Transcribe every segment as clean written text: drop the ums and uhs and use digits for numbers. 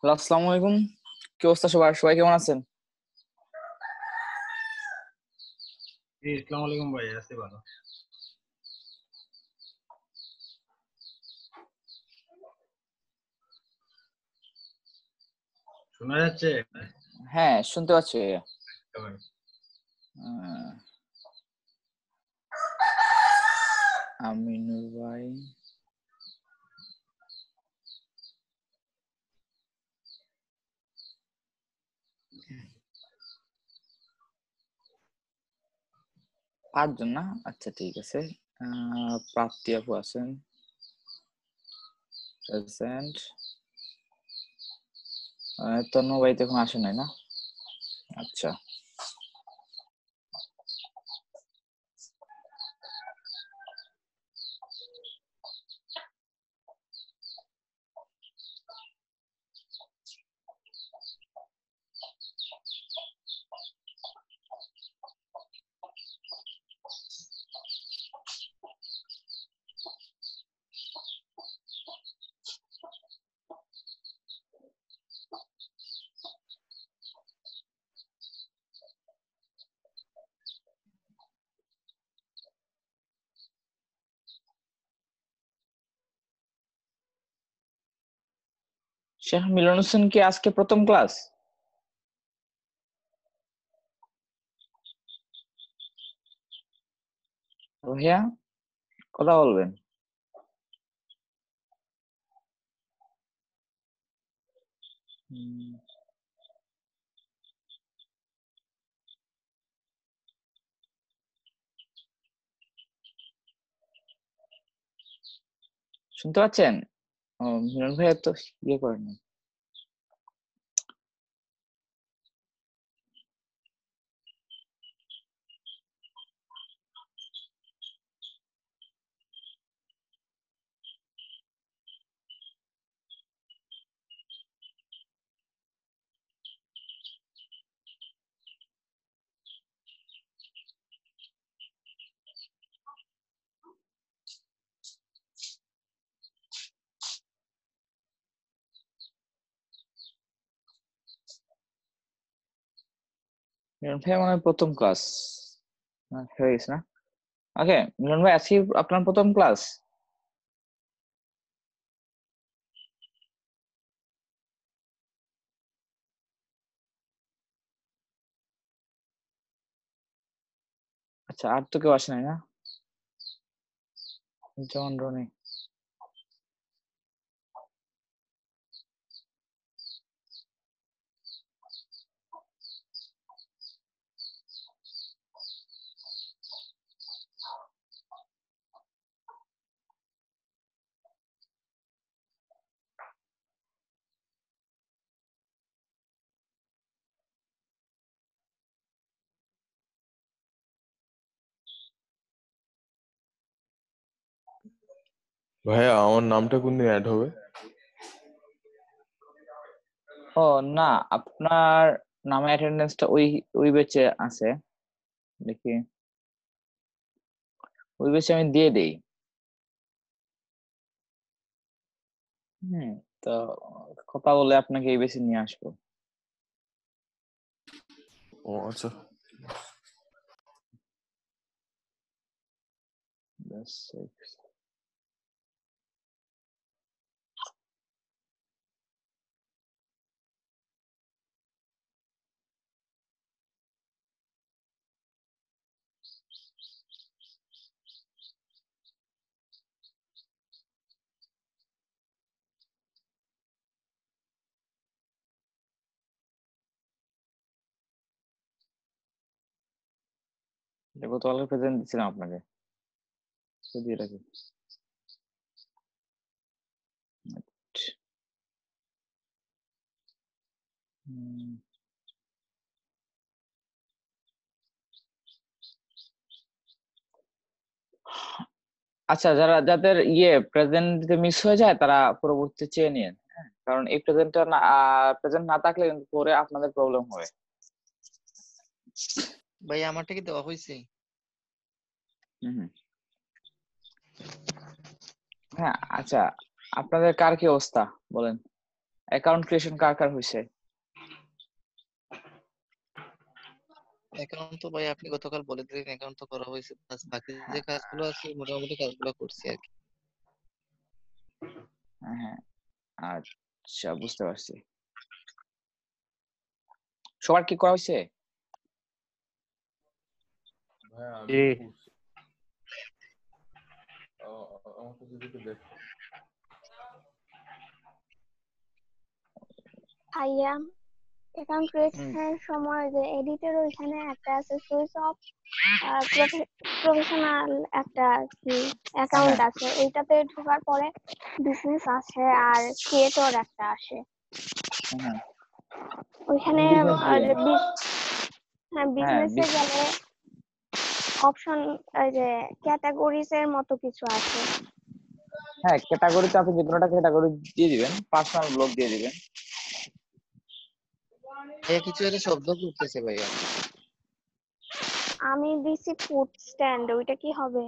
Hello, আসসালামু আলাইকুম। কি অবস্থা সবার? সবাই কেমন আছেন? জি, আসসালামু আলাইকুম ভাই, আছি ভালো। শোনা যাচ্ছে? হ্যাঁ, শুনতে পাচ্ছি। ভাই, আহ, আমিনুর ভাই। পাঁচজন না? আচ্ছা, ঠিক আছে। প্রাপ্তি আপু আছেন প্রেজেন্ট। তন্ময় ভাই তো এখন আসে নাই না? আচ্ছা। শেখ মিলন হোসেন কি আজকে প্রথম ক্লাস? ভাইয়া, কথা বলবেন? হুম, শুনতে পাচ্ছেন? ও, মিলন ভাইয়া তো ইয়ে করেন না। মিলন ভাইয়া মানে প্রথম ক্লাস হয়ে গেছে না? ওকে, মিলন ভাই আজকে আপনার প্রথম ক্লাস? আচ্ছা, আর তো কেউ আসে নাই না? যেমন রনি। ভাইয়া আমার নামটা কোন দিন অ্যাড হবে? ও না, আপনার নামে অ্যাটেন্ডেন্সটা ওই ওই ব্যাচে আছে। দেখি, ওই ব্যাচে আমি দিয়ে দেই। হুম। তো কথা বলে আপনাকে এই ব্যাচে নিয়ে আসবো। ও আচ্ছা। Just six. এটা গতকালকে প্রেজেন্ট দিচ্ছিলাম আপনাকে, তো দিয়ে রাখি। হুম, আচ্ছা, যাদের প্রেজেন্ট দিতে মিস হয়ে যায় তারা পরবর্তীতে চেয়ে নিন। হ্যাঁ, কারণ এই প্রেজেন্টটা না, প্রেজেন্ট না থাকলে কিন্তু পরে আপনাদের প্রবলেম হবে। ভাই আমারটা কি দেওয়া হয়েছে? হুম হুম। হ্যাঁ, আচ্ছা, আপনাদের কার কি অবস্থা বলেন? অ্যাকাউন্ট ক্রিয়েশন কার কার হয়েছে? অ্যাকাউন্ট তো ভাই আপনি গতকাল বলে দিলেন, অ্যাকাউন্ট তো করা হয়েছে, বাস বাকি যে কাজগুলো আছে মোটামুটি কাজগুলো করছি আর কি। হ্যাঁ, আচ্ছা বুঝতে পারছি। সবার কি করা হয়েছে? ভাইয়া আমি জি। করছি। আমার কাছে যেটা দেখো ভাইয়া অ্যাকাউন্ট ক্রিয়েশনের সময় যে এডিটের ওইখানে একটা আছে সুইচ অফ প্রফেশনাল একটা কি অ্যাকাউন্ট আছে, এইটাতে ঢোকার পরে বিজনেস আছে আর ক্রিয়েটর একটা আসে। হ্যাঁ ওইখানে business দিয়ে। হ্যাঁ বিজনেসে গেলে অপশন ওই যে ক্যাটাগরিজ এর মতো কিছু আছে। হ্যাঁ ক্যাটাগরিতে আপনি যে কোনোটা ক্যাটাগরি দিয়ে দিবেন, পার্সোনাল ব্লগ দিয়ে দিবেন। ভাইয়া কিছু একটা শব্দ করতেছে ভাইয়া। আমি দিছি ফুড স্ট্যান্ড, ওইটা কি হবে?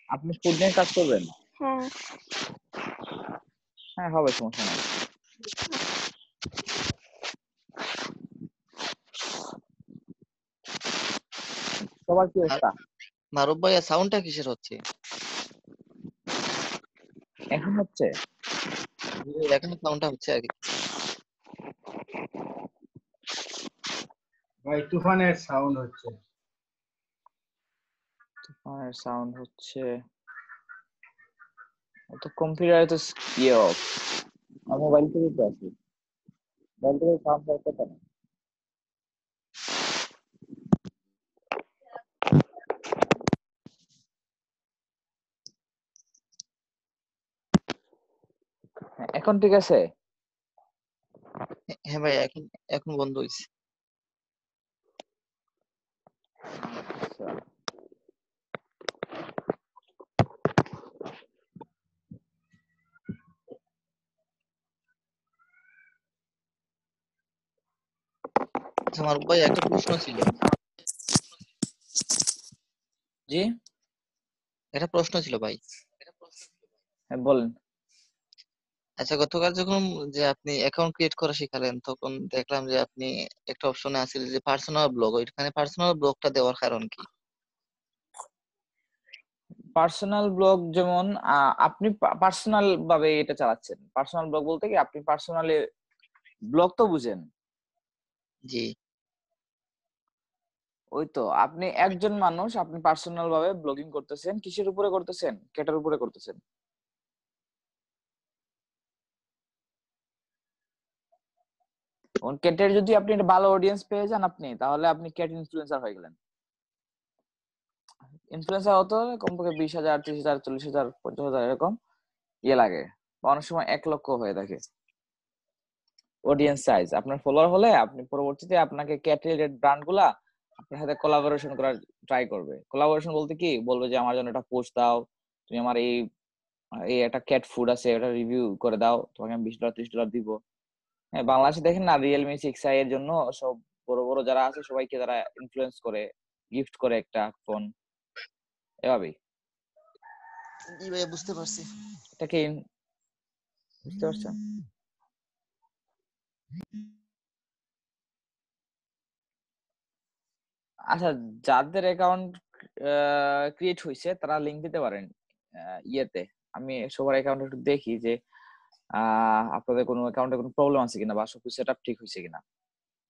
আপনি ফুড নিয়ে কাজ করবেন? হ্যাঁ। হ্যাঁ হবে, সমস্যা নেই। সবার কি অবস্থা? মারুফ ভাইয়া সাউন্ডটা কিসের হচ্ছে? এখন হচ্ছে? এখন সাউন্ডটা হচ্ছে আর কি। ভাই তুফানের সাউন্ড হচ্ছে। তুফানের সাউন্ড হচ্ছে? ও তো কম্পিউটারে তো ইয়ে অফ, আমার মোবাইল থেকে তো আছে, মোবাইল থেকে সাউন্ড করতে না। এখন ঠিক আছে? হ্যাঁ ভাইয়া এখন এখন বন্ধ হয়েছে। আচ্ছা আচ্ছা মারুফ ভাই একটা প্রশ্ন ছিল। জি একটা প্রশ্ন ছিল ভাই। হ্যাঁ বলেন। আচ্ছা গতকাল যখন যে আপনি অ্যাকাউন্ট ক্রিয়েট করা শিখালেন তখন দেখলাম যে আপনি একটা অপশনে আছিল যে পার্সোনাল ব্লগ, ওইখানে পার্সোনাল ব্লগটা দেওয়ার কারণ কি? পার্সোনাল ব্লগ যেমন আপনি পার্সোনাল ভাবে এটা চালাচ্ছেন। পার্সোনাল ব্লগ বলতে কি, আপনি পার্সোনালি ব্লগ তো বুঝেন। জি। ওই তো আপনি একজন মানুষ, আপনি পার্সোনাল ভাবে ব্লগিং করতেছেন, কিসের উপরে করতেছেন? ক্যাটের উপরে করতেছেন। ক্যাটের যদি আপনি একটা ভালো অডিয়েন্স পেয়ে যান আপনি, তাহলে আপনি ক্যাট ইনফ্লুয়েন্সার হয়ে গেলেন। ইনফ্লুয়েন্সার হতে হলে কমপক্ষে 20,000, 30,000, 40,000, 50,000 এরকম ইয়ে লাগে, বা অনেক সময় 1 লক্ষ হয়ে থাকে অডিয়েন্স সাইজ। আপনার ফলোয়ার হলে আপনি পরবর্তীতে আপনাকে ক্যাট রিলেটেড ব্র্যান্ড গুলা আপনার সাথে কোলাবোরেশন করার ট্রাই করবে। কোলাবোরেশন বলতে কি, বলবে যে আমার জন্য একটা পোস্ট দাও, তুমি আমার এই এই একটা ক্যাট ফুড আছে, এটা রিভিউ করে দাও, তোমাকে আমি $20, $30 দিব। হ্যাঁ বাংলাদেশে দেখেন না, রিয়েলমি 6i এর জন্য সব বড় বড় যারা আছে সবাইকে তারা ইনফ্লুয়েন্স করে, গিফট করে একটা ফোন, এভাবেই। জি ভাইয়া বুঝতে পারছি। এটাকে বুঝতে পারছেন? আচ্ছা, যাদের অ্যাকাউন্ট ক্রিয়েট হয়েছে তারা লিংক দিতে পারেন ইয়েতে। আমি সবার অ্যাকাউন্ট একটু দেখি যে আপনাদের কোনো অ্যাকাউন্টে কোনো প্রবলেম আছে কিনা, বা সবকিছু সেট আপ ঠিক হয়েছে কিনা।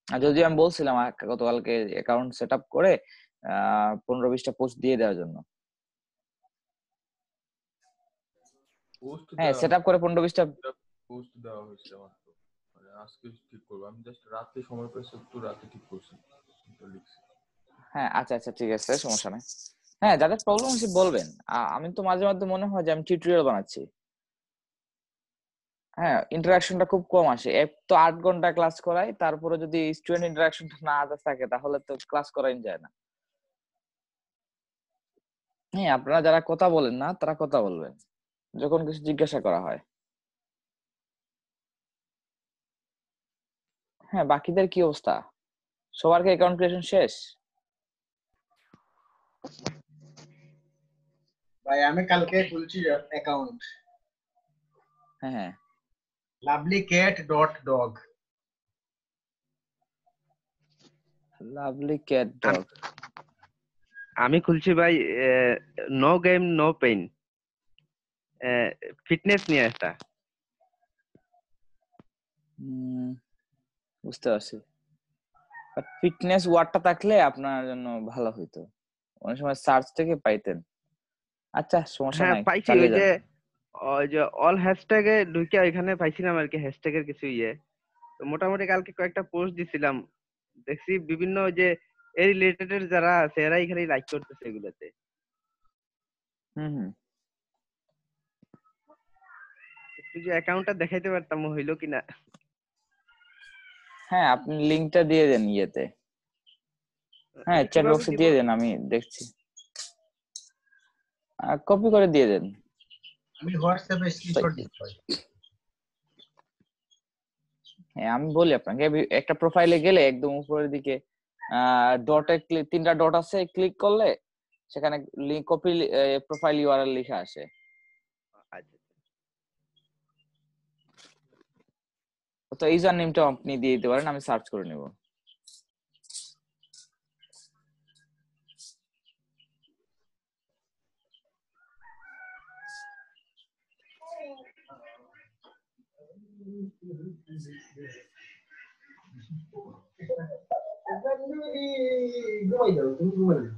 আর যদিও আমি বলছিলাম গতকালকে অ্যাকাউন্ট সেট আপ করে 15-20টা পোস্ট দিয়ে দেওয়ার জন্য। পোস্ট হ্যাঁ দেওয়া সেট আপ করে 15-20টা। পোস্ট দেওয়া হয়েছে মাত্র, মানে আজকে ঠিক করবো। আমি জাস্ট রাতে সময় পেয়েছি, একটু রাতে ঠিক করছি, এটা লিখছি। হ্যাঁ আচ্ছা আচ্ছা ঠিক আছে, সমস্যা নেই। হ্যাঁ যাদের প্রবলেম হচ্ছে বলবেন। আমি তো মাঝে মাঝে মনে হয় যে আমি টিউটোরিয়াল বানাচ্ছি। হ্যাঁ ইন্টারাকশনটা খুব কম আসে। এক তো 8 ঘন্টা ক্লাস করাই, তারপরে যদি স্টুডেন্ট ইন্টারাকশনটা না থাকে তাহলে তো ক্লাস করাই যায় না। হ্যাঁ আপনারা যারা কথা বলেন না তারা কথা বলবেন যখন কিছু জিজ্ঞাসা করা হয়। হ্যাঁ বাকিদের কি অবস্থা? সবার কি অ্যাকাউন্ট ক্রিয়েশন শেষ? ভাই আমি কালকে খুলছি অ্যাকাউন্ট হ্যাঁ হ্যাঁ, lovelycat.dog। Lovely cat dog. আমি খুলছি ভাই no game no pain, fitness নিয়ে একটা। বুঝতে পারছি, বাট ফিটনেস ওয়ার্ডটা থাকলে আপনার জন্য ভালো হইতো, অনেক সময় সার্চ থেকে পাইতেন। আচ্ছা সমস্যা হ্যাঁ নাই, পাইছি, চালিয়ে যান। ওই যে অল হ্যাশট্যাগে ঢুকে এখানে পাইছিলাম আর কি, হ্যাশট্যাগের কিছু তো মোটামুটি কালকে কয়েকটা পোস্ট দিছিলাম, দেখছি বিভিন্ন ওই যে এই রিলেটেড যারা আছে এরাই খালি লাইক করতেছে এগুলোতে। হুম হুম, একটু যে অ্যাকাউন্টটা দেখাইতে পারতাম হইলো কিনা। হ্যাঁ আপনি লিংকটা দিয়ে দেন ইয়েতে, হ্যাঁ চ্যাট কিভাবে বক্সে দিব? দিয়ে দেন, আমি দেখছি, কপি করে দিয়ে দেন। আমি হোয়াটসঅ্যাপে স্ক্রিনশট দিচ্ছি ভাই। হ্যাঁ আমি বলি আপনাকে, একটা প্রোফাইলে গেলে একদম উপরের দিকে ডটে তিনটা ডট আছে, ক্লিক করলে সেখানে লিংক কপি প্রোফাইল ইউআরএল লেখা আসে। আচ্ছা তো ইউজার নেমটা আপনি দিয়ে দিতে পারেন, আমি সার্চ করে নেব। ঘুমাই যাও, তুমি ঘুমাই যাও।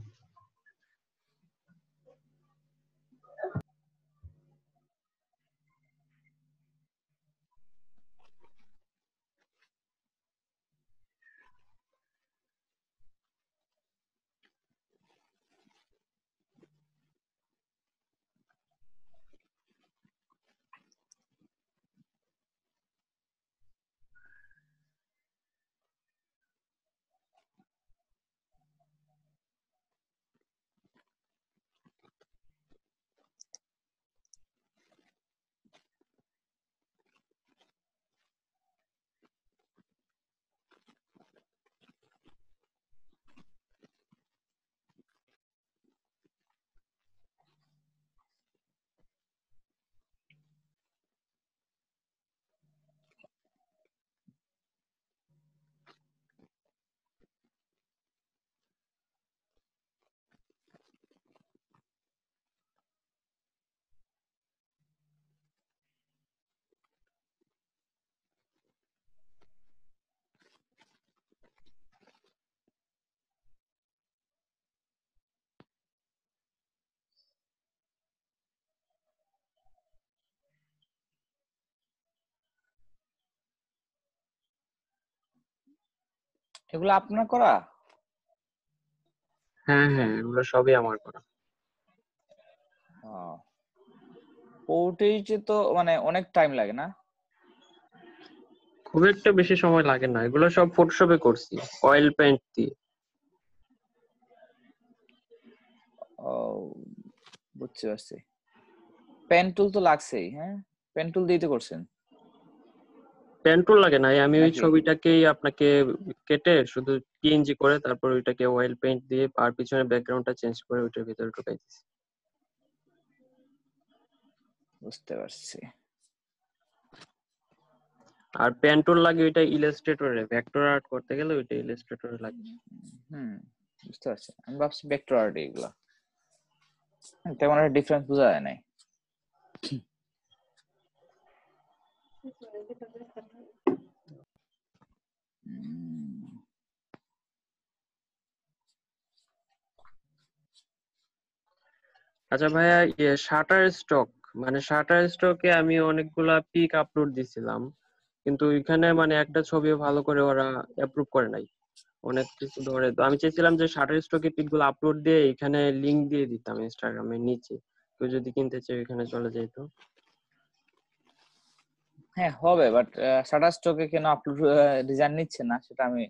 এগুলো আপনার করা? হ্যাঁ হ্যাঁ, এগুলো সবই আমার করা। পোর্ট্রেইটে তো মানে অনেক টাইম লাগে না? খুব একটা বেশি সময় লাগে না, এগুলো সব ফটোশপে করছি অয়েল পেইন্ট দিয়ে। ও বুঝতে পারছি, পেন টুল তো লাগছেই। হ্যাঁ পেন টুল দিয়ে তো করছেন পেন টুল লাগে না, আমি ওই নাকি? ছবিটাকেই আপনাকে কেটে শুধু পিএনজি করে তারপর ওইটাকে অয়েল পেইন্ট দিয়ে আর পিছনে ব্যাকগ্রাউন্ডটা চেঞ্জ করে ওইটার ভিতরে ঢুকাই দিছি। বুঝতে পারছি। আর পেন টুল লাগে ওইটা ইলাস্ট্রেটরে, ভেক্টর আর্ট করতে গেলে ওইটা ইলাস্ট্রেটরে লাগে। হুম বুঝতে পারছি, আমি ভাবছি ভেক্টর আর্ট এগুলা, তেমন একটা ডিফারেন্স বোঝা যায় নাই। আচ্ছা ভাইয়া, শাটার স্টক, মানে শাটার স্টকে আমি অনেকগুলা পিক আপলোড দিছিলাম, কিন্তু ওইখানে মানে একটা ছবিও ভালো করে ওরা অ্যাপ্রুভ করে নাই। অনেক কিছু ধরে, তো আমি চাইছিলাম যে শাটার স্টকে পিক গুলো আপলোড দিয়ে এখানে লিংক দিয়ে দিতাম ইনস্টাগ্রামের নিচে, কেউ যদি কিনতে চায় ওইখানে চলে যাইতো। হ্যাঁ হবে, বাট শাটার স্টকে কেন আপলোড ডিজাইন নিচ্ছে না সেটা আমি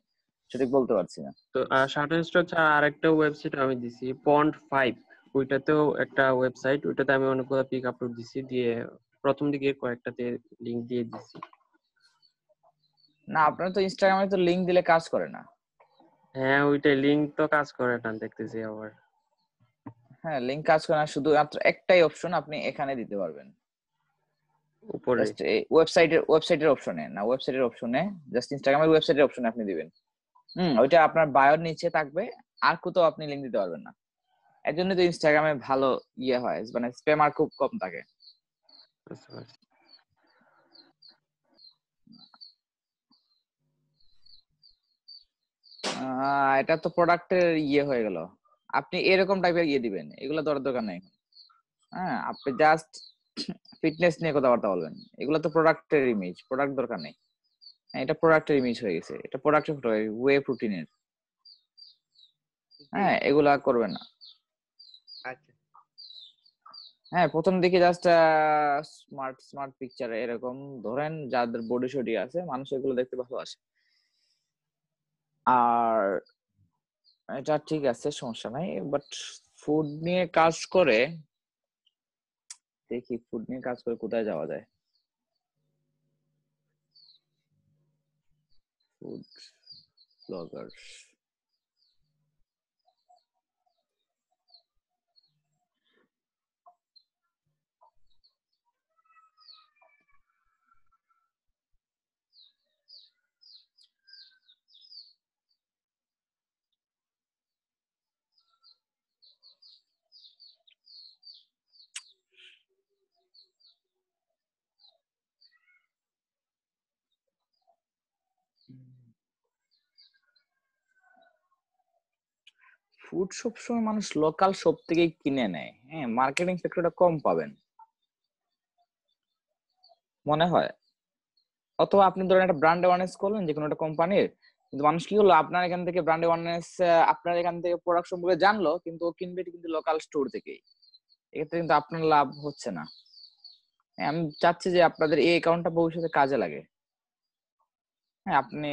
সঠিক বলতে পারছি না। তো শাটার স্টক ছাড়া আরেকটা ওয়েবসাইট আমি দিছি পন্ড 5, ওইটাতেও একটা ওয়েবসাইট, ওইটাতে আমি অনেকগুলো পিক আপলোড দিছি, দিয়ে প্রথম দিকে কয়েকটাতে লিংক দিয়ে দিছি। না আপনার তো ইনস্টাগ্রামে তো লিংক দিলে কাজ করে না। হ্যাঁ ওইটাই, লিংক তো কাজ করে না দেখতেছি আবার। হ্যাঁ, লিংক কাজ করে না, শুধুমাত্র একটাই অপশন আপনি এখানে দিতে পারবেন। উপরে জাস্ট এই ওয়েবসাইটের অপশনে না, ওয়েবসাইটের অপশনে জাস্ট ইনস্টাগ্রামের ওয়েবসাইটের অপশনে আপনি দিবেন। ওইটা আপনার বায়োর নিচে থাকবে, আর কোথাও আপনি লিংক দিতে পারবেন না। এর জন্য তো ইনস্টাগ্রামে ভালো হয়, মানে স্প্যামার খুব কম থাকে। বুঝতে পারছি। এটা তো প্রোডাক্টের হয়ে গেল। আপনি এরকম টাইপের দিবেন, এগুলো দরকার নাই। হ্যাঁ, আপনি জাস্ট ফিটনেস নিয়ে কথাবার্তা বলবেন, এগুলো তো প্রোডাক্টের ইমেজ, প্রোডাক্ট দরকার নেই। এটা প্রোডাক্টের ইমেজ হয়ে গেছে, এটা প্রোডাক্টের ফটো, ওয়ে প্রোটিনের। হ্যাঁ, এগুলা করবেন না। আচ্ছা হ্যাঁ, প্রথম দিকে জাস্ট স্মার্ট পিকচার এরকম ধরেন, যাদের বডি শডি আছে, মানুষ এগুলো দেখতে ভালোবাসে। আর এটা ঠিক আছে, সমস্যা নাই, বাট ফুড নিয়ে কাজ করে, দেখি ফুড নিয়ে কাজ করে কোথায় যাওয়া যায়। ফুড ব্লগার, ফুড সবসময় মানুষ লোকাল শপ থেকে কিনে নেয়। হ্যাঁ, মার্কেটিং সেক্টরটা কম পাবেন মনে হয়। অথবা আপনি ধরেন একটা ব্র্যান্ড অ্যাওয়ারনেস করলেন যে কোনো একটা কোম্পানির, কিন্তু মানুষ কি হলো, আপনার এখান থেকে ব্র্যান্ড অ্যাওয়ারনেস, আপনার এখান থেকে প্রোডাক্ট সম্পর্কে জানলো, কিন্তু ও কিনবে কিন্তু লোকাল স্টোর থেকেই। এক্ষেত্রে কিন্তু আপনার লাভ হচ্ছে না। হ্যাঁ, আমি চাচ্ছি যে আপনাদের এই অ্যাকাউন্টটা ভবিষ্যতে কাজে লাগে। হ্যাঁ, আপনি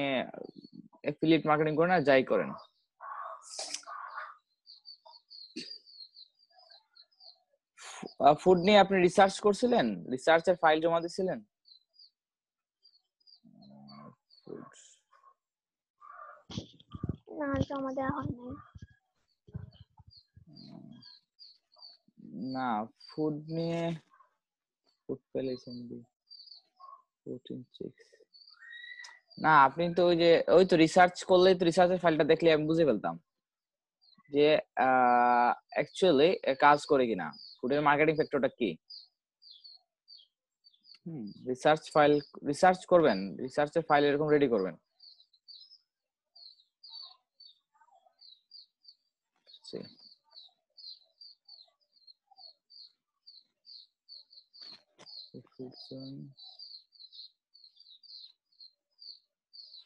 এফিলিয়েট মার্কেটিং করেন আর যাই করেন। ফুড নিয়ে আপনি রিসার্চ করছিলেন, রিসার্চের ফাইল জমা দিয়েছিলেন? না, জমা দেওয়া হয় নাই। না, ফুড নিয়ে ফুড পেলেছেন প্রোটিন চেক। না, আপনি তো ওই তো রিসার্চ করলেই তো, রিসার্চের ফাইলটা দেখলে আমি বুঝে ফেলতাম যে অ্যাকচুয়ালি কাজ করে কিনা, ফুডের মার্কেটিং ফ্যাক্টরটা কি। রিসার্চ করবেন, রিসার্চের ফাইল এরকম রেডি করবেন।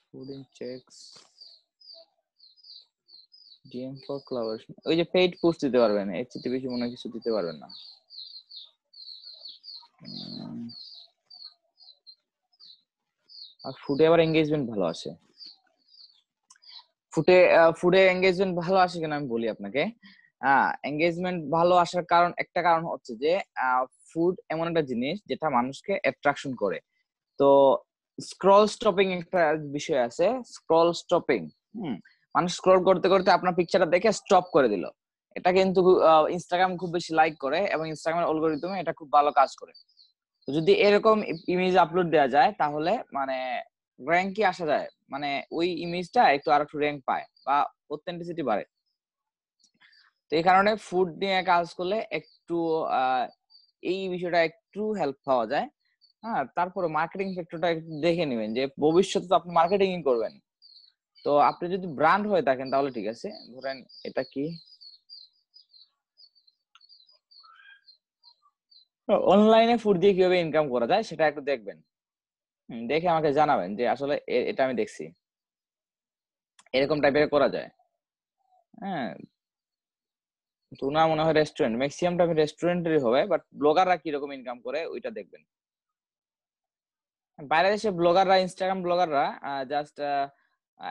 Food in checks, DM for collaboration, ওই যে পেইড পোস্ট দিতে পারবেন, এর চেয়ে বেশি মনে হয় কিছু দিতে পারবেন না। আর ফুডে আবার এঙ্গেজমেন্ট ভালো আসে। ফুডে এঙ্গেজমেন্ট ভালো আসে কেন আমি বলি আপনাকে। এঙ্গেজমেন্ট ভালো আসার একটা কারণ হচ্ছে যে ফুড এমন একটা জিনিস যেটা মানুষকে অ্যাট্রাকশন করে। তো স্ক্রল স্টপিং একটা বিষয় আছে, স্ক্রল স্টপিং। মানুষ স্ক্রল করতে করতে আপনার পিকচারটা দেখে স্টপ করে দিল। এটা কিন্তু ইনস্টাগ্রাম খুব বেশি লাইক করে, এবং ইনস্টাগ্রামের অ্যালগরিদমে এটা খুব ভালো কাজ করে। তো যদি এরকম ইমেজ আপলোড দেওয়া যায়, তাহলে মানে র্যাঙ্কে আসা যায়, মানে ওই ইমেজটা একটু আর একটু র্যাঙ্ক পায় বা অথেন্টিসিটি বাড়ে। তো এই কারণে ফুড নিয়ে কাজ করলে একটু এই বিষয়টা একটু হেল্প পাওয়া যায়। হ্যাঁ, তারপরে মার্কেটিং সেক্টরটা একটু দেখে নেবেন, যে ভবিষ্যতে তো আপনি মার্কেটিং করবেন। তো আপনি যদি ব্র্যান্ড হয়ে থাকেন তাহলে ঠিক আছে। ধরেন এটা কি, অনলাইনে ফুড দিয়ে কিভাবে ইনকাম করা যায় সেটা একটু দেখবেন। দেখে আমাকে জানাবেন যে আসলে এটা আমি দেখছি, এরকম টাইপের করা যায়। হ্যাঁ, তো না মনে হয় রেস্টুরেন্ট, ম্যাক্সিমাম টাইম রেস্টুরেন্টেরই হবে, বাট ব্লগাররা কিরকম ইনকাম করে ওইটা দেখবেন। বাইরে দেশে ব্লগাররা, ইনস্টাগ্রাম ব্লগাররা জাস্ট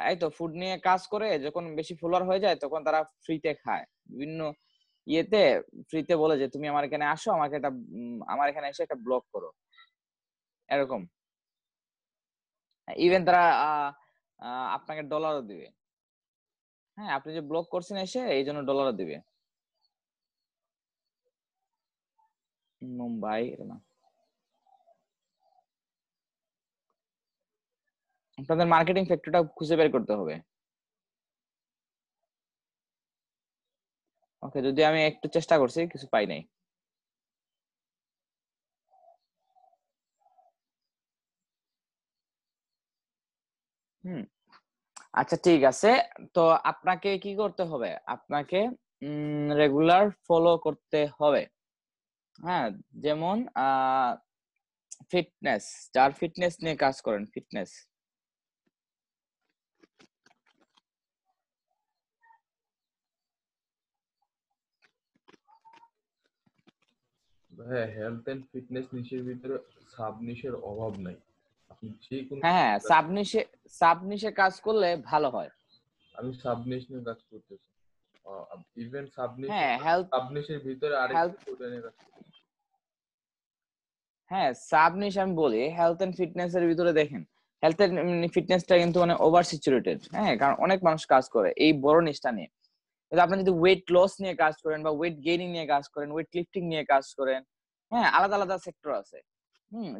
এই তো ফুড নিয়ে কাজ করে, যখন বেশি ফলোয়ার হয়ে যায় তখন তারা ফ্রিতে খায়, বিভিন্ন ইয়েতে ফ্রিতে বলে যে তুমি আমার এখানে আসো, আমাকে একটা আমার এখানে এসে একটা ব্লগ করো, এরকম। ইভেন তারা আপনাকে ডলারও দিবে। হ্যাঁ, আপনি যে ব্লগ করছেন এসে, এই জন্য ডলারও দিবে। মুম্বাই, এটা না। আপনাদের মার্কেটিং ফ্যাক্টরটা খুঁজে বের করতে হবে। ওকে, যদি আমি একটু চেষ্টা করছি, কিছু পাই নাই। হুম, আচ্ছা ঠিক আছে। তো আপনাকে কি করতে হবে? আপনাকে রেগুলার ফলো করতে হবে। হ্যাঁ, যেমন ফিটনেস, যার ফিটনেস নিয়ে কাজ করেন, ফিটনেস। হ্যাঁ, হেলথ এন্ড ফিটনেস নিশের ভিতরে সাব নিশের অভাব নাই। আপনি যে কোনো হ্যাঁ, কাজ করতে পারেন। সাবনিশে কাজ করলে ভালো হয়। আমি সাব নিশ নিয়ে কাজ করতেছি। ইভেন সাব হ্যাঁ, নিশের ভিতরে আরেকটা হেলথ কোডা নিয়ে কাজ করতেছি। হ্যাঁ, সাবনিশ আমি বলি, হেলথ এন্ড ফিটনেস এর ভিতরে দেখেন, হেলথ এন্ড ফিটনেসটা কিন্তু মানে ওভার স্যাচুরেটেড। হ্যাঁ, কারণ অনেক মানুষ কাজ করে এই বড় নিশটা নিয়ে। কিন্তু আপনি যদি ওয়েট লস নিয়ে কাজ করেন বা ওয়েট গেইনিং নিয়ে কাজ করেন, ওয়েট লিফটিং নিয়ে কাজ করেন, হ্যাঁ, আলাদা আলাদা সেক্টর আছে।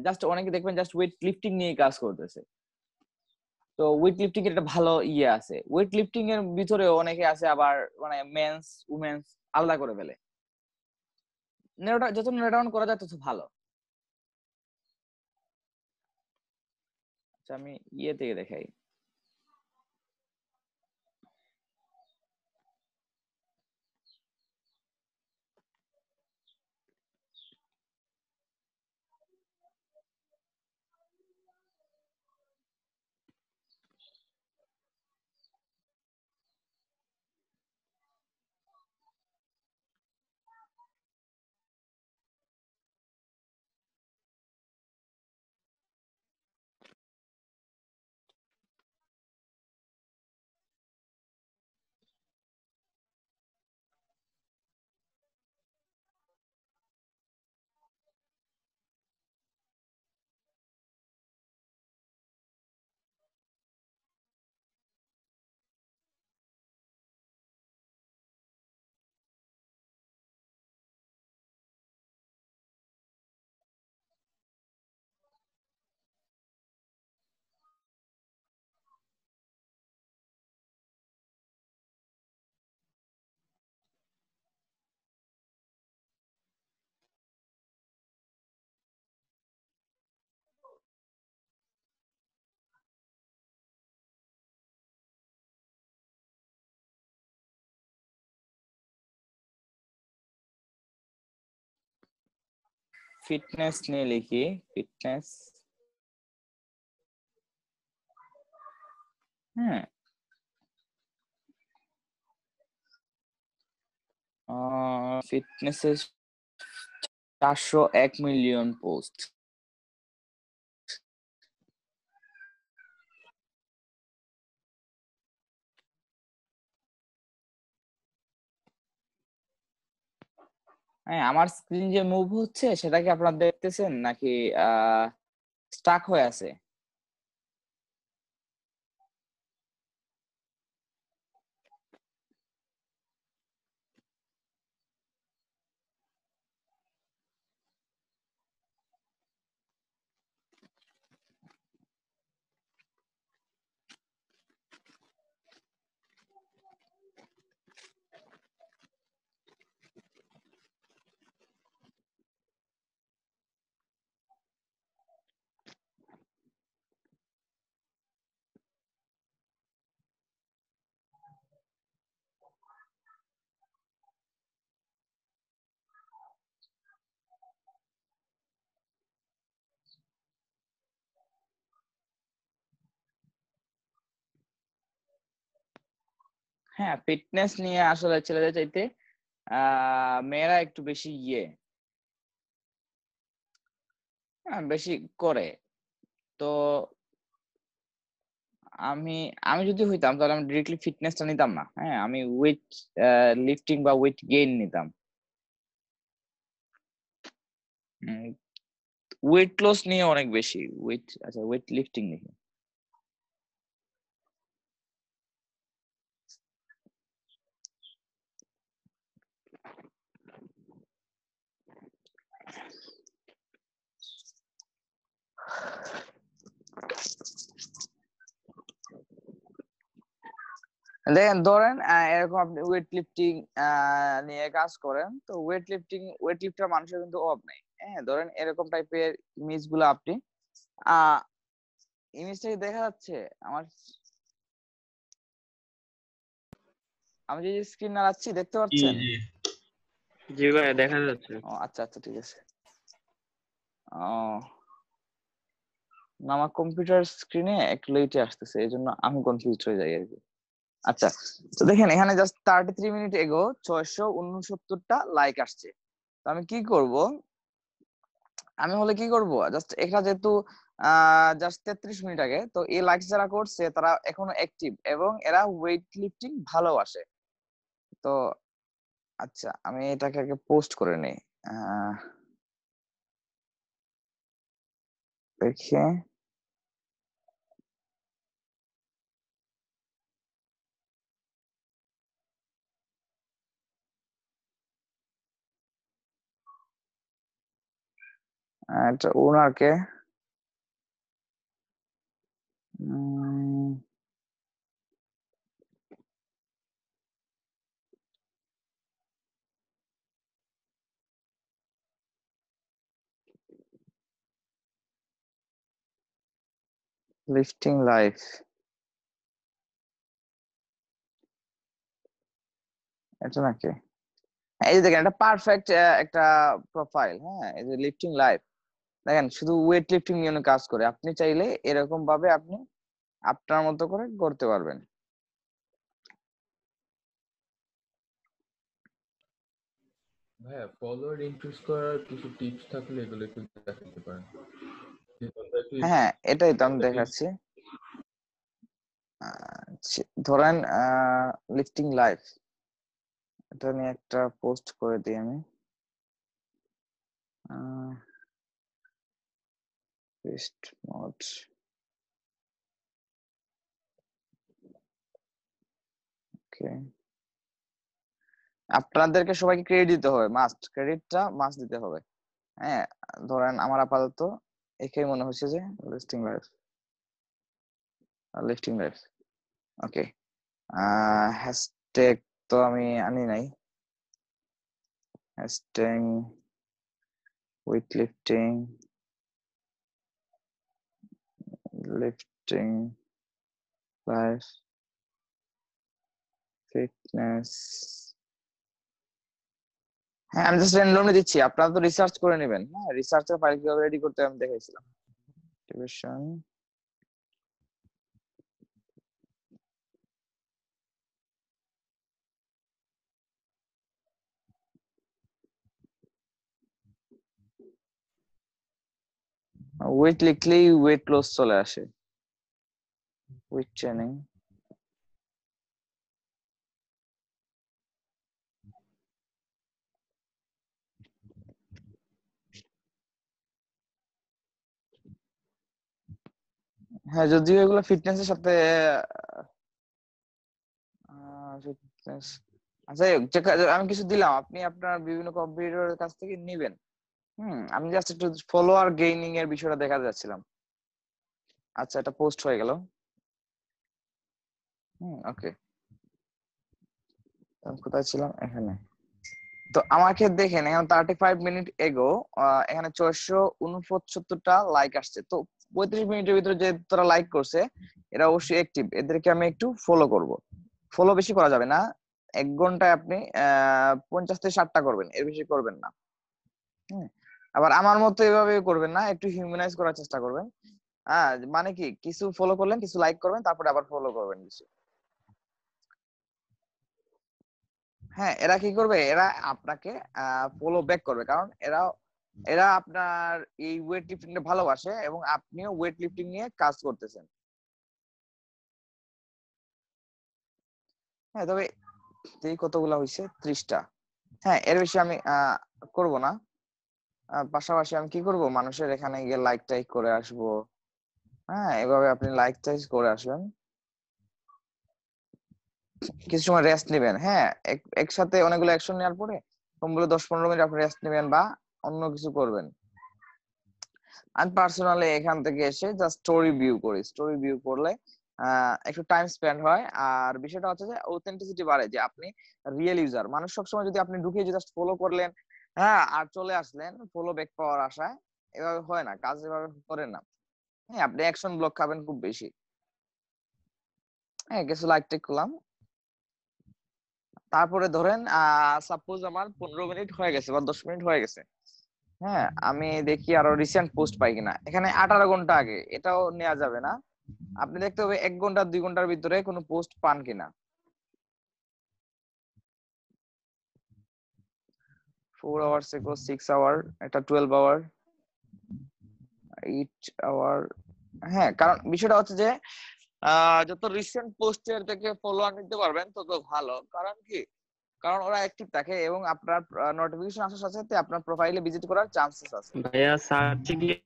জাস্ট অনেকে দেখবেন জাস্ট ওয়েট লিফটিং নিয়ে কাজ করতেছে। তো ওয়েট লিফটিং এর একটা ভালো ইয়ে আছে। ওয়েট লিফটিং এর ভিতরে অনেকে আছে আবার মানে মেন্স উমেন্স আলাদা করে ফেলে। যত নেরো ডাউন করা যায় তত ভালো। আচ্ছা, আমি ইয়ে থেকে দেখাই। ফিটনেস নিয়ে লিখি, ফিটনেস। হ্যাঁ, ফিটনেসের 401 মিলিয়ন পোস্ট। হ্যাঁ, আমার স্ক্রিন যে মুভ হচ্ছে সেটা কি আপনারা দেখতেছেন নাকি স্টাক হয়ে আছে? হ্যাঁ, ফিটনেস নিয়ে আসলে ছেলেদের চাইতে মেয়েরা একটু বেশি বেশি করে। তো আমি আমি যদি হইতাম তাহলে আমি ডিরেক্টলি ফিটনেসটা নিতাম না। হ্যাঁ, আমি ওয়েট লিফটিং বা ওয়েট গেইন নিতাম। ওয়েট লস নিয়ে অনেক বেশি ওয়েট। আচ্ছা, ওয়েট লিফটিং নিয়ে দেখেন ধরেন এরকম আপনি ওয়েট লিফটিং নিয়ে কাজ করেন, তো ওয়েট লিফটার মানুষের কিন্তু অভাব নেই। হ্যাঁ, ধরেন এরকম টাইপের ইমেজ গুলো আপনি ইমেজটা দেখা যাচ্ছে আমার, আমি যে স্ক্রিন নাড়াচ্ছি দেখতে জি পাচ্ছেন? জি জি ভাই দেখা যাচ্ছে। ও আচ্ছা আচ্ছা ঠিক আছে। ও না, আমার কম্পিউটার স্ক্রিনে একটু লেটে আসতেছে, এই জন্য আমি কনফিউজ হয়ে যাই আর কি। আচ্ছা, তো দেখেন এখানে জাস্ট 33 মিনিট এগো 669টা লাইক আসছে। তো আমি কি করব, আমি হলে কি করব, জাস্ট এটা যেহেতু জাস্ট 33 মিনিট আগে, তো এই লাইক যারা করছে তারা এখনো অ্যাক্টিভ এবং এরা ওয়েট লিফটিং ভালোবাসে। তো আচ্ছা, আমি এটাকে আগে পোস্ট করে নেই। দেখে এটা ওনারকে লিফটিং লাইফ, এটা নাকি? এই যে দেখেন, এটা পারফেক্ট একটা প্রোফাইল। হ্যাঁ, এই যে লিফটিং লাইফ, দেখেন শুধু ওয়েট লিফটিং নিয়ে উনি কাজ করে। আপনি চাইলে এরকম ভাবে আপনি আপনার মতো করে করতে পারবেন। ভাইয়া ফলোয়ার ইনক্রিজ করার কিছু টিপস থাকলে এগুলো একটু দেখাতে পারেন। হ্যাঁ, এটাই তো আমি দেখাচ্ছি। ধরেন লিফটিং লাইফ, এটা নিয়ে একটা পোস্ট করে দিই আমি। পেস্ট মোড, ওকে। আপনাদেরকে সবাইকে ক্রেডিট দিতে হবে, ক্রেডিটটা মাস্ট দিতে হবে। হ্যাঁ, ধরেন আমার আপাতত একেই মনে হচ্ছে যে লিফটিং লাইফ ওকে। হ্যাশট্যাগ তো আমি আনি নাই, hashtag weight lifting life fitness. হ্যাঁ, আমি জাস্ট র্যান্ডমলি দিচ্ছি, আপনারা তো রিসার্চ করে নেবেন। হ্যাঁ, রিসার্চের ফাইল কিভাবে রেডি করতে আমি দেখাইছিলাম। মোটিভেশন, ওয়েট লিখলেই ওয়েট লস চলে আসে, ওয়েট ট্রেনিং। হ্যাঁ, যদিও এগুলো ফিটনেসের সাথে ফিটনেস, আচ্ছা আমি কিছু দিলাম, আপনি আপনার বিভিন্ন কম্পিউটারের কাছ থেকে নিবেন। আমি জাস্ট একটু ফলোয়ার গেইনিং এর বিষয়টা দেখা যাচ্ছিলাম। আচ্ছা, এটা পোস্ট হয়ে গেল। ওকে, কোথায় ছিলাম? এখানে। তো আমাকে দেখেন এখানে 35 মিনিট এগো এখানে 669টা লাইক আসছে। তো 35 মিনিটের ভিতরে যে তারা লাইক করছে এরা অবশ্যই অ্যাক্টিভ, এদেরকে আমি একটু ফলো করব। ফলো বেশি করা যাবে না, 1 ঘন্টায় আপনি 50 থেকে 60টা করবেন, এর বেশি করবেন না। আবার আমার মতো এভাবে করবেন না, একটু হিউম্যানাইজ করার চেষ্টা করবেন। মানে কি, কিছু ফলো করলেন, কিছু লাইক করবেন, তারপরে আবার ফলো করবেন কিছু। হ্যাঁ, এরা কি করবে, এরা আপনাকে ফলো ব্যাক করবে, কারণ এরা আপনার এই ওয়েট লিফটিংটা ভালোবাসে এবং আপনিও ওয়েট লিফটিং নিয়ে কাজ করতেছেন। হ্যাঁ, তবে এই কতগুলা হয়েছে? 30টা। হ্যাঁ, এর বেশি আমি করব না। পাশাপাশি আমি কি করব, মানুষের এখানে গিয়ে লাইক টাইক করে আসবো। হ্যাঁ, এভাবে আপনি লাইক টাইক করে আসবেন, কিছু সময় রেস্ট নেবেন। হ্যাঁ, একসাথে অনেকগুলো অ্যাকশন নেওয়ার পরে কমগুলো 10-15 মিনিট আপনি রেস্ট নেবেন বা অন্য কিছু করবেন। আমি পার্সোনালি এখান থেকে এসে জাস্ট স্টোরি ভিউ করি, স্টোরি ভিউ করলে একটু টাইম স্পেন্ড হয়। আর বিষয়টা হচ্ছে যে অথেন্টিসিটি বাড়ে, যে আপনি রিয়েল ইউজার। মানুষ সবসময় যদি আপনি ঢুকে জাস্ট ফলো করলেন, হ্যাঁ, আর চলে আসলেন ফলো ব্যাক পাওয়ার আশায়, এভাবে হয় না, কাজ এভাবে করেন না। হ্যাঁ, আপনি অ্যাকশন ব্লক খাবেন খুব বেশি। হ্যাঁ, কিছু লাইক টেক করলাম, তারপরে ধরেন সাপোজ আমার 15 মিনিট হয়ে গেছে বা 10 মিনিট হয়ে গেছে। হ্যাঁ, আমি দেখি আরো রিসেন্ট পোস্ট পাই কিনা। এখানে 18 ঘন্টা আগে, এটাও নেওয়া যাবে না। আপনি দেখতে হবে 1 ঘন্টা 2 ঘন্টার ভিতরে কোনো পোস্ট পান কিনা। 4 আওয়ার্স এগো, 6 আওয়ার, এটা 12 আওয়ার, 8 আওয়ার। হ্যাঁ, কারণ বিষয়টা হচ্ছে যে যত রিসেন্ট পোস্টের থেকে ফলোয়ার নিতে পারবেন তত ভালো। কারণ কি, কারণ ওরা অ্যাক্টিভ থাকে এবং আপনার নোটিফিকেশন আসার সাথে সাথে আপনার প্রোফাইলে ভিজিট করার চান্সেস আছে। ভাইয়া সার্চে গিয়ে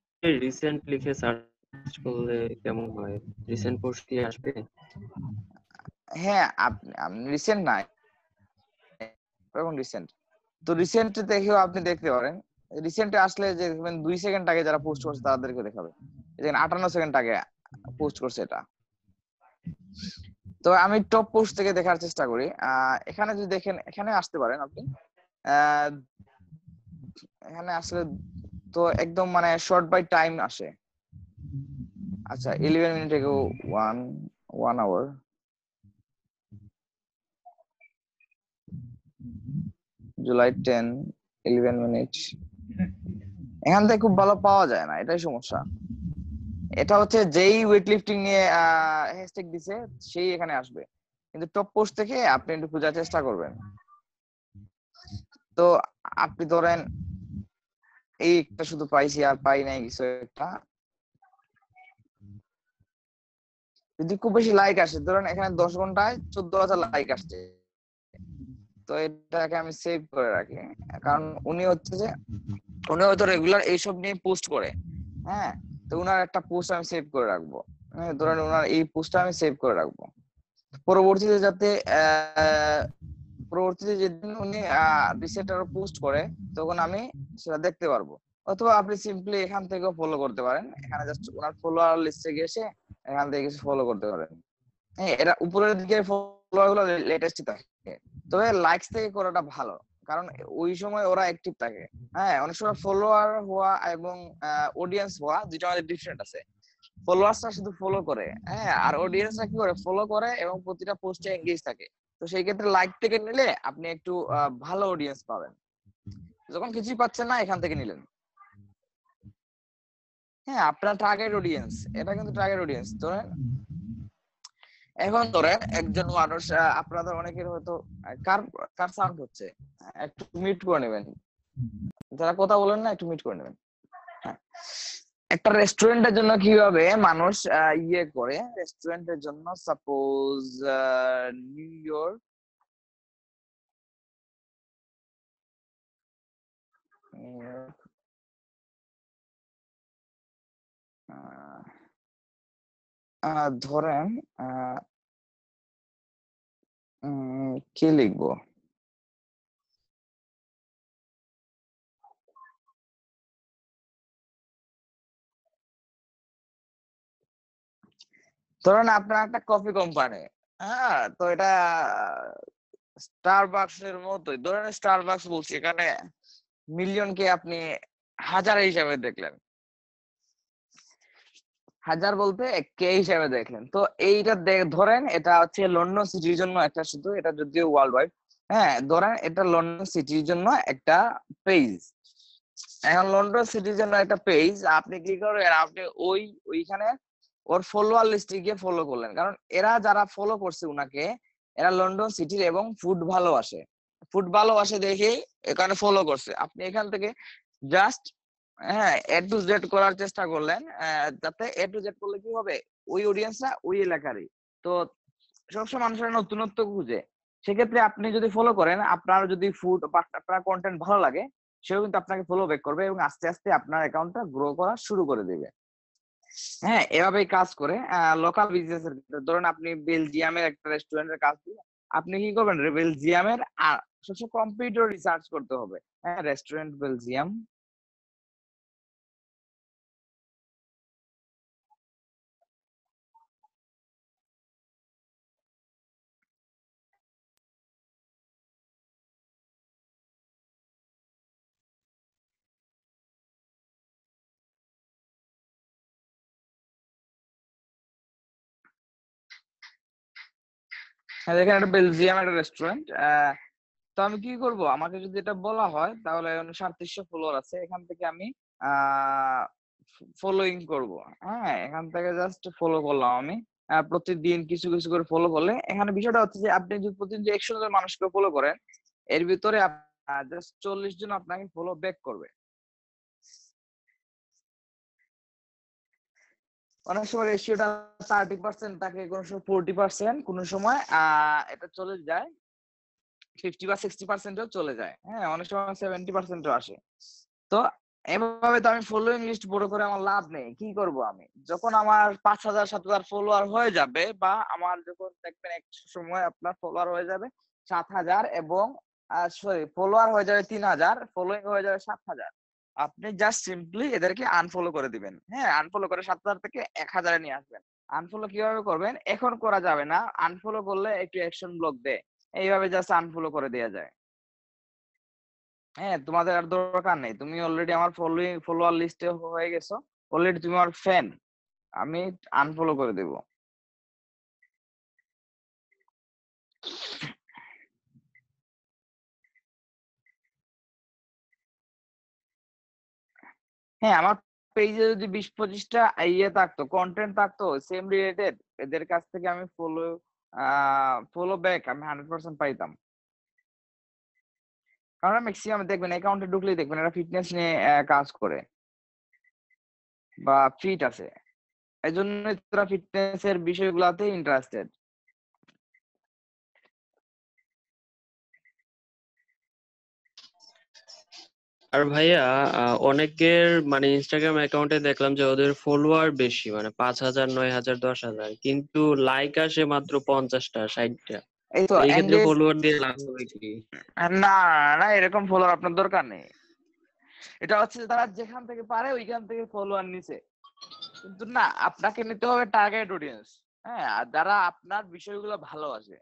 রিসেন্ট লিখে সার্চ করলে কেমন হয়? রিসেন্ট পোস্ট কি আসবে? হ্যাঁ, আপনি রিসেন্ট না, এবং রিসেন্ট তো রিসেন্ট দেখেও আপনি দেখতে পারেন। রিসেন্টে আসলে যে 2 সেকেন্ড আগে যারা পোস্ট করছে তাদেরকে দেখাবে, যেখানে 58 সেকেন্ড আগে পোস্ট করছে এটা। তো আমি টপ পোস্ট থেকে দেখার চেষ্টা করি। এখানে যদি দেখেন, এখানে আসতে পারেন আপনি। এখানে আসলে তো একদম মানে শর্ট বাই টাইম আসে। আচ্ছা, 11 মিনিট এগো, 1 আওয়ার, জুলাই 10, 11 মিনিট। এখান থেকে খুব ভালো পাওয়া যায় না, এটাই সমস্যা। এটা হচ্ছে যেই ওয়েট লিফটিং নিয়ে হ্যাশট্যাগ দিছে সেই এখানে আসবে, কিন্তু টপ পোস্ট থেকে আপনি একটু খোঁজার চেষ্টা করবেন। তো আপনি ধরেন এই একটা শুধু পাইছি, আর পাই নাই কিছু একটা। যদি খুব বেশি লাইক আসে, ধরেন এখানে 10 ঘন্টায় 14,000 লাইক আসছে, তো এটাকে আমি সেভ করে রাখি। কারণ উনি হয়তো রেগুলার এইসব নিয়ে পোস্ট করে। হ্যাঁ, তো উনার একটা পোস্ট আমি সেভ করে রাখবো। হ্যাঁ, ধরেন উনার এই পোস্টটা আমি সেভ করে রাখবো, পরবর্তীতে যাতে যেদিন উনি রিসেন্ট আরো পোস্ট করে তখন আমি সেটা দেখতে পারবো। অথবা আপনি সিম্পলি এখান থেকেও ফলো করতে পারেন, এখানে জাস্ট ওনার ফলোয়ার লিস্টে গিয়ে এসে এখান থেকে কিছু ফলো করতে পারেন। হ্যাঁ, এটা উপরের দিকে ফলোয়ার গুলো লেটেস্ট থাকে, তবে লাইকস থেকে করাটা ভালো, কারণ ওই সময় ওরা অ্যাক্টিভ থাকে। হ্যাঁ, অনেক সময় ফলোয়ার হওয়া এবং অডিয়েন্স হওয়া দুইটা আমাদের ডিফারেন্ট আছে। ফলোয়ার্সরা শুধু ফলো করে, হ্যাঁ, আর অডিয়েন্সরা কি করে, ফলো করে এবং প্রতিটা পোস্টে এঙ্গেজ থাকে। তো সেই ক্ষেত্রে লাইক থেকে নিলে আপনি একটু ভালো অডিয়েন্স পাবেন। যখন কিছুই পাচ্ছেন না, এখান থেকে নিলেন। হ্যাঁ, আপনার টার্গেট অডিয়েন্স, এটা কিন্তু টার্গেট অডিয়েন্স। ধরেন এখন ধরেন একজন মানুষ, আপনাদের অনেকের হয়তো কার কার সাউন্ড হচ্ছে, একটু মিউট করে নেবেন। যারা কথা বলেন না, একটু মিউট করে নেবেন। হ্যাঁ, একটা রেস্টুরেন্টের জন্য কিভাবে মানুষ ইয়ে করে, রেস্টুরেন্টের জন্য সাপোজ নিউ ইয়র্ক, ধরেন কি লিখবো, ধরেন আপনার একটা কফি কোম্পানি। হ্যাঁ, তো এটা স্টারবাকস এর মতোই। ধরেন স্টারবাকস বলছি, এখানে মিলিয়নকে আপনি হাজার হিসাবে দেখলেন, হাজার বলতে কে হিসাবে দেখলেন। তো এইটা ধরেন এটা হচ্ছে লন্ডন সিটির জন্য একটা, শুধু এটা যদিও ওয়ার্ল্ড ওয়াইড। হ্যাঁ, ধরেন এটা লন্ডন সিটির জন্য একটা পেজ। এখন লন্ডন সিটির জন্য একটা পেজ, আপনি কি করবেন, আপনি ওইখানে ওর ফলোয়ার লিস্টে গিয়ে ফলো করলেন, কারণ এরা যারা ফলো করছে উনাকে, এরা লন্ডন সিটির এবং ফুড ভালোবাসে দেখেই এখানে ফলো করছে। আপনি এখান থেকে জাস্ট, হ্যাঁ, এ টু জেড করার চেষ্টা করলেন, যাতে এ টু জেড করলে কি হবে, ওই অডিয়েন্সরা ওই এলাকারই। তো সবসময় মানুষের নতুনত্ব খুঁজে, সেক্ষেত্রে আপনি যদি ফলো করেন, আপনার যদি ফুড বা আপনার কন্টেন্ট ভালো লাগে, সেও কিন্তু আপনাকে ফলো ব্যাক করবে এবং আস্তে আস্তে আপনার অ্যাকাউন্টটা গ্রো করা শুরু করে দিবে। হ্যাঁ, এভাবেই কাজ করে লোকাল বিজনেস এর ক্ষেত্রে। ধরুন আপনি বেলজিয়ামের একটা রেস্টুরেন্টের কাজ দিয়ে আপনি কি করবেন, বেলজিয়ামের সবসময় কম্পিউটার রিসার্চ করতে হবে। হ্যাঁ, রেস্টুরেন্ট বেলজিয়াম, হ্যাঁ, দেখেন একটা বেলজিয়াম একটা রেস্টুরেন্ট। তো আমি কি করব, আমাকে যদি এটা বলা হয় তাহলে 3700 ফলোয়ার আছে, এখান থেকে আমি ফলোইং করব। হ্যাঁ, এখান থেকে জাস্ট ফলো করলাম আমি। প্রতিদিন কিছু কিছু করে ফলো করলে, এখানে বিষয়টা হচ্ছে যে আপনি যদি প্রতিদিন 100 জন মানুষকে ফলো করেন, এর ভিতরে জাস্ট 40 জন আপনাকে ফলো ব্যাক করবে। অনেক সময় রেশিওটা 30% থাকে, কোনো সময় 40%, কোনো সময় এটা চলে যায় 50 বা 60%ও চলে যায়। হ্যাঁ, অনেক সময় 70%ও আসে। তো এভাবে তো আমি ফলোইং লিস্ট বড় করে আমার লাভ নেই। কি করব আমি, যখন আমার 5000 7000 ফলোয়ার হয়ে যাবে, বা আমার যখন দেখবেন এক সময় আপনার ফলোয়ার হয়ে যাবে 7000, এবং সরি ফলোয়ার হয়ে যাবে 3000, ফলোইং হয়ে যাবে 7000, আপনি জাস্ট সিম্পলি এদেরকে আনফলো করে দিবেন। হ্যাঁ, আনফলো করে 7000 থেকে 1000 এ নিয়ে আসবেন। আনফলো কিভাবে করবেন, এখন করা যাবে না, আনফলো করলে একটু অ্যাকশন ব্লক দেয়, এইভাবে জাস্ট আনফলো করে দেওয়া যায়। হ্যাঁ, তোমাদের আর দরকার নেই, তুমি অলরেডি আমার ফলোয়ার লিস্টে হয়ে গেছো, অলরেডি তুমি আমার ফ্যান, আমি আনফলো করে দেব। হ্যাঁ, আমার পেজে যদি 20-25টা ইয়ে থাকতো, কন্টেন্ট থাকতো সেম রিলেটেড, এদের কাছ থেকে আমি ফলো ব্যাক আমি 100% পাইতাম। কারণ ম্যাক্সিমাম দেখবেন অ্যাকাউন্টে ঢুকলেই দেখবেন এরা ফিটনেস নিয়ে কাজ করে বা ফিট আছে, এই জন্য তারা ফিটনেস এর বিষয়গুলোতে ইন্টারেস্টেড। আর ভাইয়া অনেকের মানে ইনস্টাগ্রাম অ্যাকাউন্টে দেখলাম যে ওদের ফলোয়ার বেশি, মানে 5000 9000 10,000, কিন্তু লাইক আসে মাত্র 50টা 60টা। এই তো এই ক্ষেত্রে এঙ্গেজ, ফলোয়ার দিয়ে লাভ হবে কি? না না, এরকম ফলোয়ার আপনার দরকার নেই। এটা হচ্ছে যে তারা যেখান থেকে পারে ওইখান থেকে ফলোয়ার নিছে, কিন্তু না, আপনাকে নিতে হবে টার্গেট অডিয়েন্স। হ্যাঁ, আর যারা আপনার বিষয়গুলো ভালোবাসে।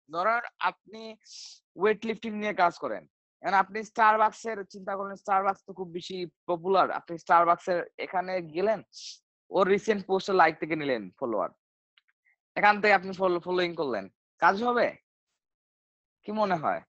ধরেন আপনি ওয়েট লিফটিং নিয়ে কাজ করেন, এখন আপনি স্টারবাকসের চিন্তা করেন, স্টারবাকস তো খুব বেশি পপুলার, আপনি স্টারবাকসের এখানে গেলেন, ওর রিসেন্ট পোস্টে লাইক থেকে নিলেন ফলোয়ার, এখান থেকে আপনি ফলোইং করলেন, কাজ হবে কি মনে হয়?